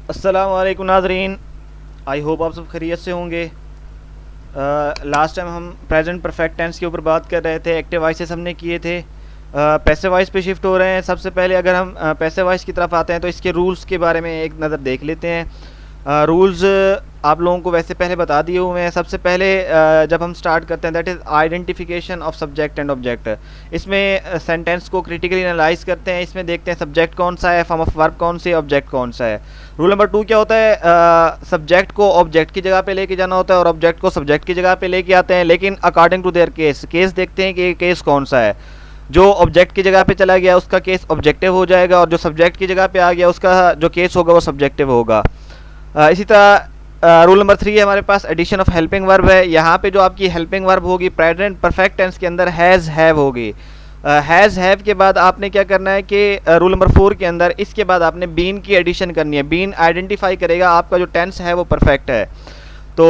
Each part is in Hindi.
अस्सलाम वालेकुम नाज़रीन। आई होप आप सब खैरियत से होंगे। लास्ट टाइम हम प्रेजेंट परफेक्ट टेंस के ऊपर बात कर रहे थे, एक्टिव वॉइसेस हमने किए थे। पैसिव वॉइस पे शिफ्ट हो रहे हैं। सबसे पहले अगर हम पैसिव वॉइस की तरफ आते हैं तो इसके रूल्स के बारे में एक नज़र देख लेते हैं। रूल्स आप लोगों को वैसे पहले बता दिए हुए हैं। सबसे पहले जब हम स्टार्ट करते हैं that is identification of subject and object. इसमें सेंटेंस को क्रिटिकली एनालाइज करते हैं। इसमें देखते हैं सब्जेक्ट कौन सा है, फॉर्म ऑफ वर्ब कौन सी है, ऑब्जेक्ट कौन सा है। रूल नंबर 2 क्या होता है, सब्जेक्ट को ऑब्जेक्ट की जगह पे लेके जाना होता है और ऑब्जेक्ट को सब्जेक्ट की जगह पे लेके आते हैं, लेकिन according to their case. Case देखते हैं कि केस कौन सा है। जो ऑब्जेक्ट की जगह पे चला गया उसका केस ऑब्जेक्टिव हो जाएगा और जो सब्जेक्ट की जगह पे आ गया उसका जो केस होगा वो सब्जेक्टिव होगा। इसी तरह रूल नंबर 3 है हमारे पास एडिशन ऑफ हेल्पिंग वर्ब है। यहाँ पे जो आपकी हेल्पिंग वर्ब होगी प्रेजेंट परफेक्ट टेंस के अंदर हैज़ हैव होगी। हैज़ हैव के बाद आपने क्या करना है कि रूल नंबर 4 के अंदर इसके बाद आपने बीन की एडिशन करनी है। बीन आइडेंटिफाई करेगा आपका जो टेंस है वो परफेक्ट है। तो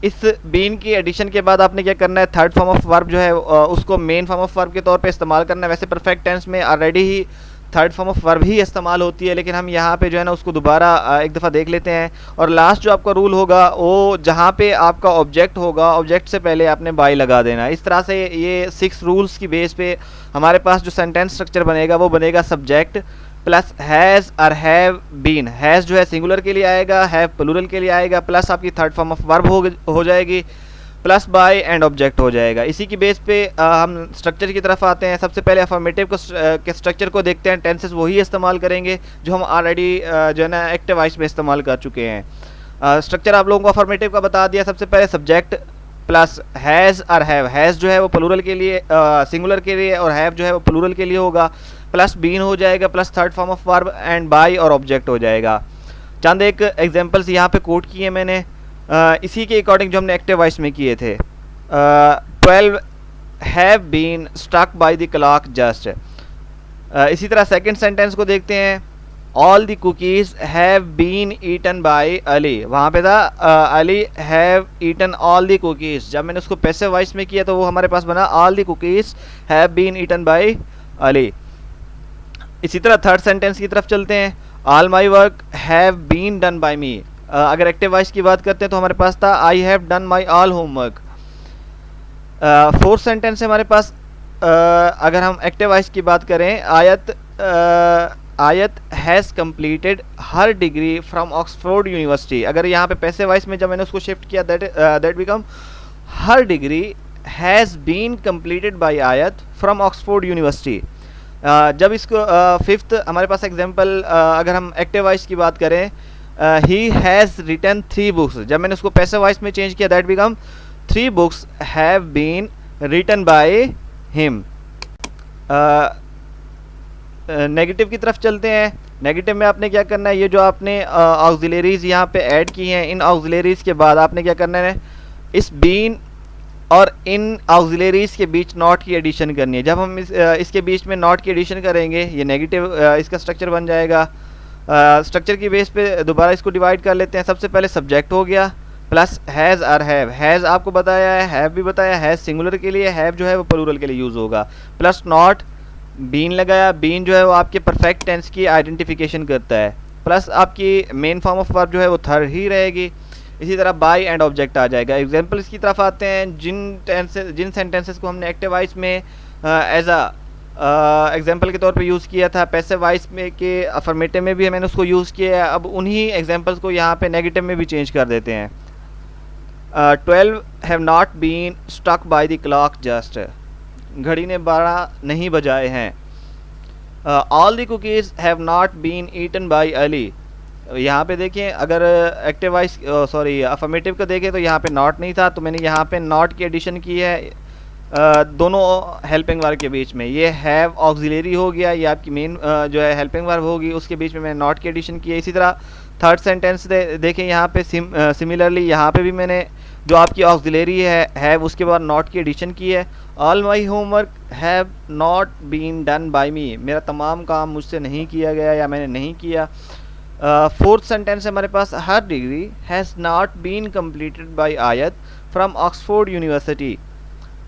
इस बीन की एडिशन के बाद आपने क्या करना है, थर्ड फॉर्म ऑफ वर्ब जो है उसको मेन फॉर्म ऑफ वर्ब के तौर पे इस्तेमाल करना है। वैसे परफेक्ट टेंस में ऑलरेडी ही थर्ड फॉर्म ऑफ वर्ब ही इस्तेमाल होती है, लेकिन हम यहाँ पे जो है ना उसको दोबारा एक दफ़ा देख लेते हैं। और लास्ट जो आपका रूल होगा वो जहाँ पे आपका ऑब्जेक्ट होगा, ऑब्जेक्ट से पहले आपने बाई लगा देना। इस तरह से ये 6 रूल्स की बेस पे हमारे पास जो सेंटेंस स्ट्रक्चर बनेगा वो बनेगा सब्जेक्ट प्लस हैज़ और हैव बीन। हैज़ जो है सिंगुलर के लिए आएगा, हैव प्लूरल के लिए आएगा, प्लस आपकी थर्ड फॉर्म ऑफ वर्ब हो जाएगी, प्लस बाय एंड ऑब्जेक्ट हो जाएगा। इसी की बेस पे हम स्ट्रक्चर की तरफ आते हैं। सबसे पहले अफर्मेटिव को के स्ट्रक्चर को देखते हैं। टेंसेस वही इस्तेमाल करेंगे जो हम ऑलरेडी जो है ना एक्टिव वॉइस में इस्तेमाल कर चुके हैं। स्ट्रक्चर आप लोगों को अफर्मेटिव का बता दिया। सबसे पहले सब्जेक्ट प्लस हैज़ और हैव। हैज़ जो है वो प्लूरल के लिए सिंगुलर के लिए और हैव जो है वो प्लूरल के लिए होगा, प्लस बीन हो जाएगा, plus third form of verb and by और ऑब्जेक्ट हो जाएगा। चंद एक एग्जांपल्स यहाँ पे कोट किए मैंने, इसी के अकॉर्डिंग जो हमने एक्टिव वॉइस में किए थे। 12 have been stuck by the clock just. इसी तरह सेकंड सेंटेंस को देखते हैं। All the cookies have been eaten by Ali. वहाँ पे था Ali have eaten all the cookies. जब मैंने उसको पैसिव वॉइस में किया तो वो हमारे पास बना all the cookies have been eaten by Ali. इसी तरह थर्ड सेंटेंस की तरफ चलते हैं। All my work have been done by me. अगर एक्टिव वॉइस की बात करते हैं तो हमारे पास था I have done my all homework. Fourth sentence है हमारे पास। अगर हम एक्टिव वॉइस की बात करें, आयत has completed her degree from Oxford university. अगर यहाँ पे पैसिव वॉइस में जब मैंने उसको शिफ्ट किया that become her degree has been completed by Ayat from Oxford University. जब इसको फिफ्थ हमारे पास एग्जांपल अगर हम एक्टिव वॉइस की बात करें, ही हैज़ रिटन 3 बुक्स। जब मैंने उसको पैसिव वॉइस में चेंज किया that become 3 books have been written by him. Negative की तरफ चलते हैं। नेगेटिव में आपने क्या करना है, ये जो आपने ऑक्सिलरीज यहाँ पे ऐड की हैं, इन ऑक्सिलरीज के बाद आपने क्या करना है, इस बीन और इन ऑक्सिलरीज के बीच नॉट की एडिशन करनी है। जब हम इसके बीच में नॉट की एडिशन करेंगे ये नेगेटिव इसका स्ट्रक्चर बन जाएगा। स्ट्रक्चर की बेस पे दोबारा इसको डिवाइड कर लेते हैं। सबसे पहले सब्जेक्ट हो गया प्लस हैज़ और हैव। हैज़ आपको बताया है, हैव भी बताया। हैज़ सिंगुलर के लिए, हैव जो है वो प्लूरल के लिए यूज़ होगा, प्लस नॉट बीन लगाया। बीन जो है वो आपके परफेक्ट टेंस की आइडेंटिफिकेशन करता है, प्लस आपकी मेन फॉर्म ऑफ वर्ब जो है वो थर्ड ही रहेगी। इसी तरह बाय एंड ऑब्जेक्ट आ जाएगा। एग्जांपल्स की तरफ आते हैं। जिन सेंटेंसेस को हमने एक्टिव वॉइस में एज एग्जांपल के तौर पे यूज़ किया था, पैसिव वॉइस में के अफर्मेटिव में भी मैंने उसको यूज़ किया है, अब उन्हीं एग्जांपल्स को यहाँ पे नेगेटिव में भी चेंज कर देते हैं। 12 have not been stuck by the clock just. घड़ी ने 12 नहीं बजाए हैं। All the cookies have not been eaten by Ali. यहाँ पे देखें, अगर एक्टिव वॉइस अफर्मेटिव को देखें तो यहाँ पे नॉट नहीं था, तो मैंने यहाँ पे नॉट की एडिशन की है दोनों हेल्पिंग वर्ब के बीच में। ये हैव ऑक्सिलरी हो गया, ये आपकी मेन जो है हेल्पिंग वर्ब होगी, उसके बीच में मैंने नॉट की एडिशन की है। इसी तरह थर्ड सेंटेंस देखें यहाँ पे सिमिलरली यहाँ पे भी मैंने जो आपकी ऑक्सिलरी है हैव उसके बाद नॉट की एडिशन की है। All my homework have not been done by me. मेरा तमाम काम मुझसे नहीं किया गया या मैंने नहीं किया। फोर्थ सेंटेंस हमारे पास her degree has not been completed by Ayat from Oxford University.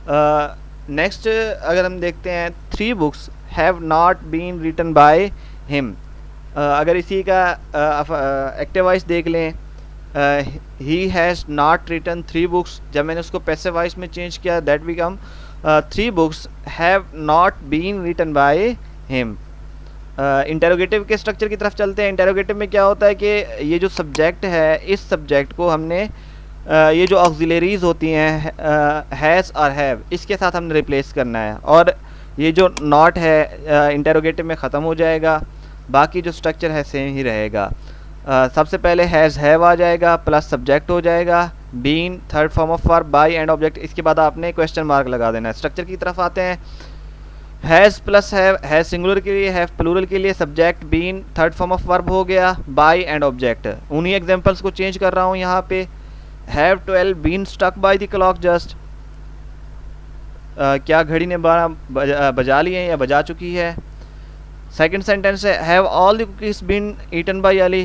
Next अगर हम देखते हैं, 3 books have not been written by him. अगर इसी का एक्टिव वॉइस देख लें, he has not written 3 books, जब मैंने उसको पैसिव वॉइस में चेंज किया that become 3 books have not been written by him. Interrogative के स्ट्रक्चर की तरफ चलते हैं। इंटेरोगेटिव में क्या होता है कि ये जो सब्जेक्ट है, इस सब्जेक्ट को हमने ये जो ऑक्सिलरीज होती हैं हैज़ और हैव, इसके साथ हमने रिप्लेस करना है, और ये जो नॉट है इंटेरोगेटिव में ख़त्म हो जाएगा, बाकी जो स्ट्रक्चर है सेम ही रहेगा। सबसे पहले हैज़ हैव आ जाएगा, प्लस सब्जेक्ट हो जाएगा, been third form of verb, by and object, इसके बाद आपने क्वेश्चन मार्क लगा देना है। स्ट्रक्चर की तरफ आते हैं। हैज़ प्लस हैज़ सिंगुलर के लिए, हैव प्लूरल के लिए, subject been third form of verb हो गया, बाय एंड ऑब्जेक्ट। उन्हीं एग्जांपल्स को चेंज कर रहा हूँ यहाँ पे। Have 12 been stuck by the clock just, क्या घड़ी ने 12 बजा लिए या बजा चुकी है। सेकंड सेंटेंस है have all the cookies been eaten by Ali,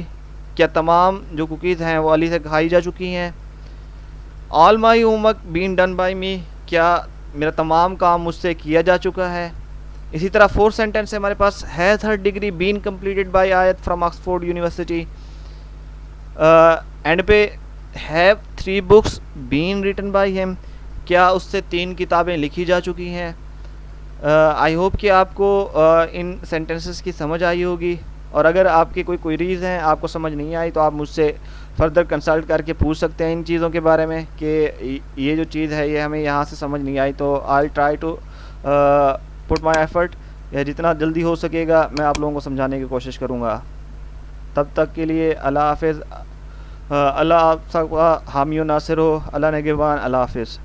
क्या तमाम जो कुकीज़ हैं वो अली से खाई जा चुकी हैं। All my homework been done by me, क्या मेरा तमाम काम मुझसे किया जा चुका है। इसी तरह फोर्थ सेंटेंस है हमारे पास, has her degree been completed by Ayat from Oxford University. And पे have 3 books been written by him, क्या उससे 3 किताबें लिखी जा चुकी हैं। आई होप कि आपको इन सेंटेंसेस की समझ आई होगी, और अगर आपकी कोई क्वेरीज़ हैं, आपको समझ नहीं आई, तो आप मुझसे फर्दर कंसल्ट करके पूछ सकते हैं इन चीज़ों के बारे में कि ये जो चीज़ है ये हमें यहाँ से समझ नहीं आई। तो I try to put my effort, या जितना जल्दी हो सकेगा मैं आप लोगों को समझाने की कोशिश करूँगा। तब तक के लिए अल्लाह हाफिज़। अल्लाह आप सबका हामी नासिर हो। अल्लाह निगहबान। अल्लाह हाफिज़।